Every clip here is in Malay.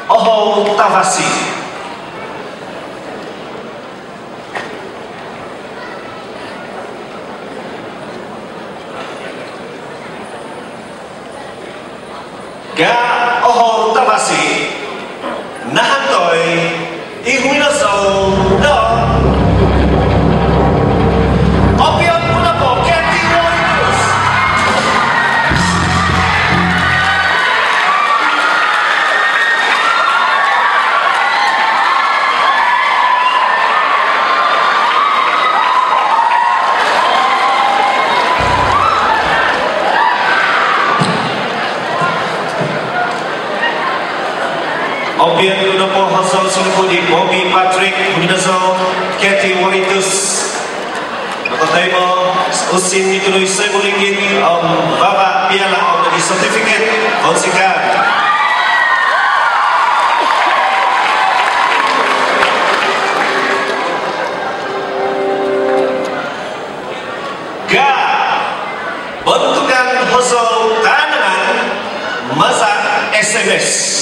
Oho Tavasi. Ga Oho Tavasi nahantoy ihuminasaw do opiang muna po Katie Warriors. Opiang muna po Hansel Sinupudi Bobby Patrick Huminasaw Katie Warriors. Nakatay mo usin nituloy sa buligid baba piala o naging certificate konsikan. Ga bentukan hosol tanaman masa SMS.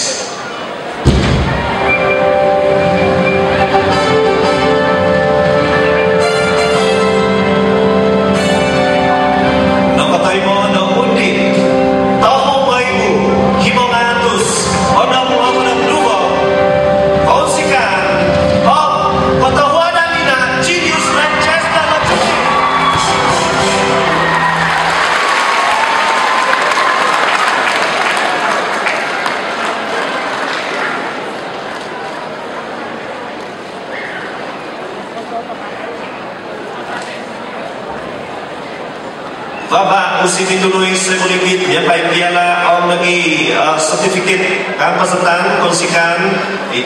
Baba usin dituloy sa buligid miyapay piala ang nagi certificate kang pasatan konsikan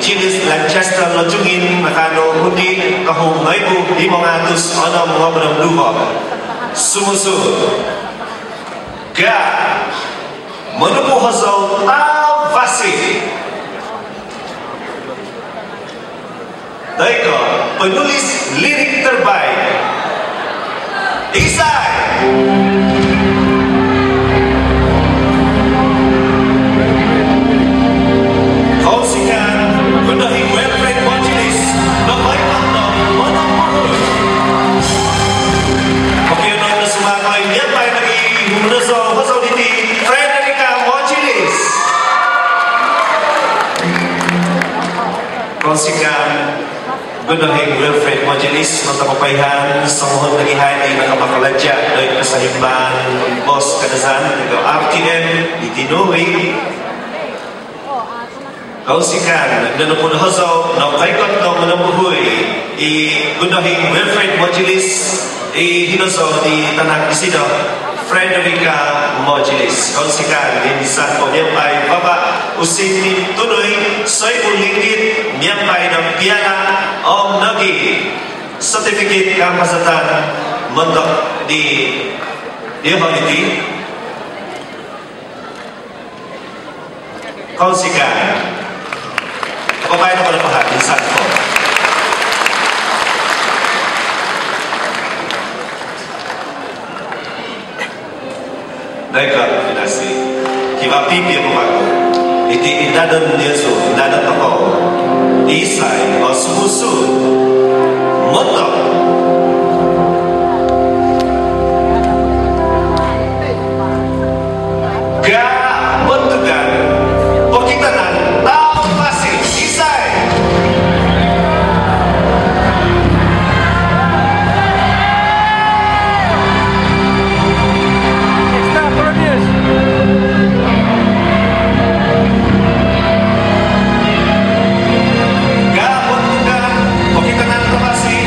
Chilis Lanchester lojungin nakano hundi kahong maibu 500 ano mga penamduha sumusud ga menupu hasil Tavasi. Daiko penulis lirik terbaik Isai. Kausikan benahi Wilfred Majelis Bapak Pantam Manang Mahul. Oke, nona semua kali nyampai lagi Huminasaw Hasil Diti Frederica Majelis. Kausikan benahi Wilfred Majelis Mantapapaihan semohon lagi hari nakapakalaja dari kesahiban bos kadazan atau RTM itinui kausikan dan pun hasil nak kaikot nak menempuhui benahi Wilfred Majelis hinasaw di tanah Isida Frederica Majelis kausikan din sa panyampai baba usin ni tuloy soy ulinggit nyampai ng piala om nagi certificate kang pasatan mentok di dia baliti kausikan papai na pada pahat insan ko Daika finasi kiba pipi pemaku iti indadan Yesu indadan toko isai o sumusu motok ga bentukan pekitanan Tavasi isai ga bentukan pekitanan Tavasi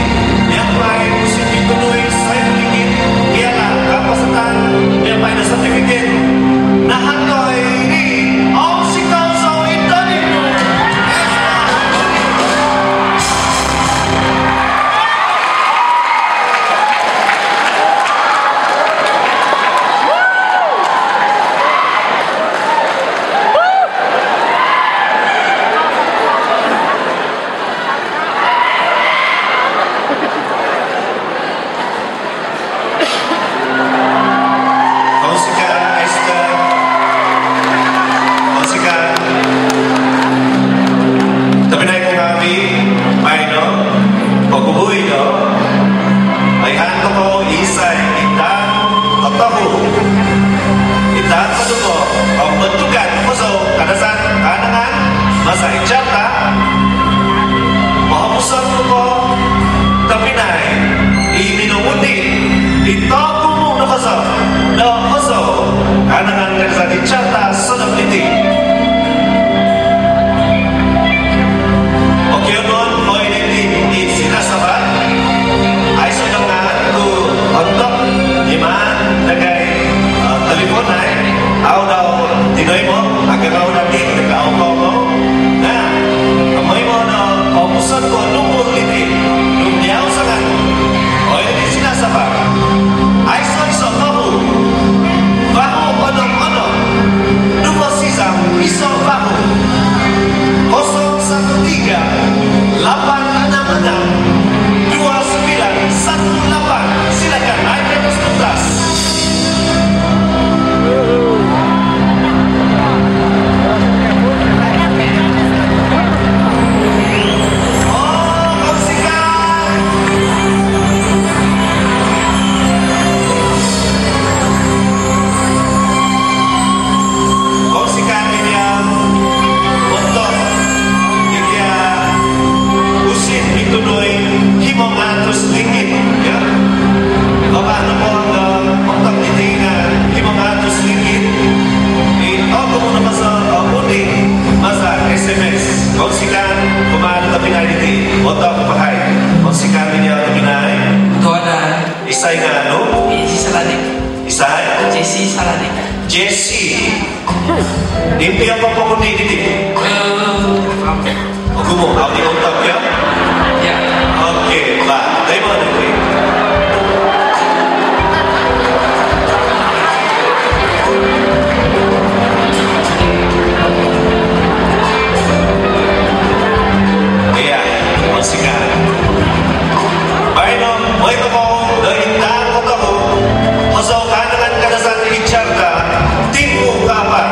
Isay nga ano? Jesse Saladik. Isay? Jesse Saladik. Jesse. Impian pa po kundi dito. Ako mo, ako di utak ya? Ya. Okay, ba? Tayo mo na ito. Iya, musika. Baik dong, mau itu mau dari tangan kamu, hasil kandangan kadasan dicarta, timbu kapan?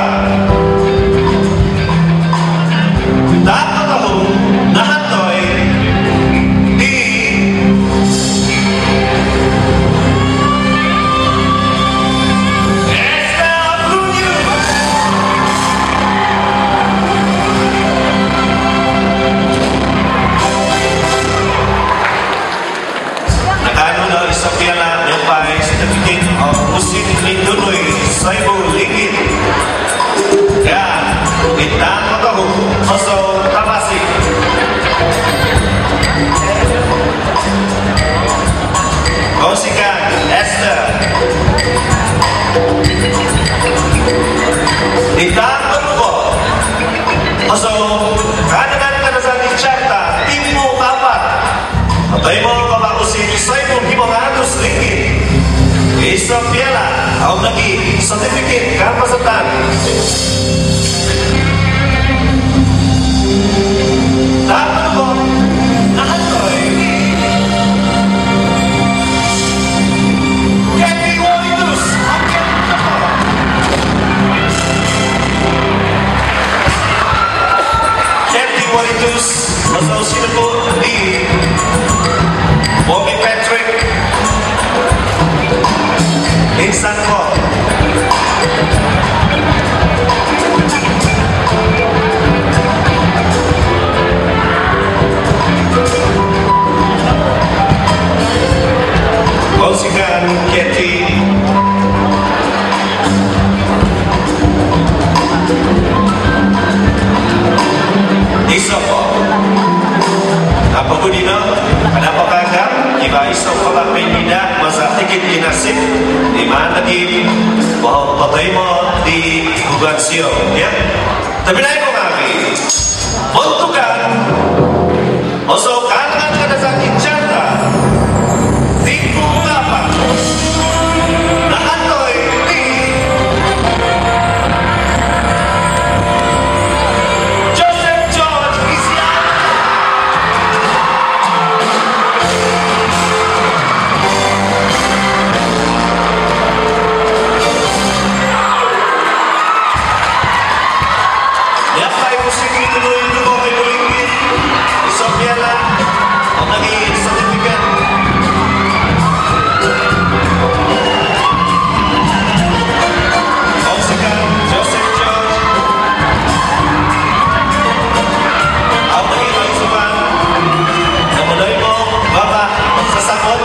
Tangan kamu, nahantoy di Sapiala Nepal Certificate of Musim Mindunoy Saibu Ligit dan Bintang Matahu Oso Tamasi Kosikan Esther Bintang Matahu Oso Kandangan Kadasan Dicarta Timbu Kapat Atay mo kabakusin Saibu RM500 Isang piala ang naging certificate kapasatan. Dapat ko nahantoy Kathy Waritus Kathy Waritus masal sinapot di Bobby Patrick Insan ko Musikan Kathy Isa po Apapun dina Kenapa kagam Iba isa kabak pindah Masa tikit kinasip Di mana lagi Bahwa patay mo Di Bugan siyo Ya Tapi naik ko kami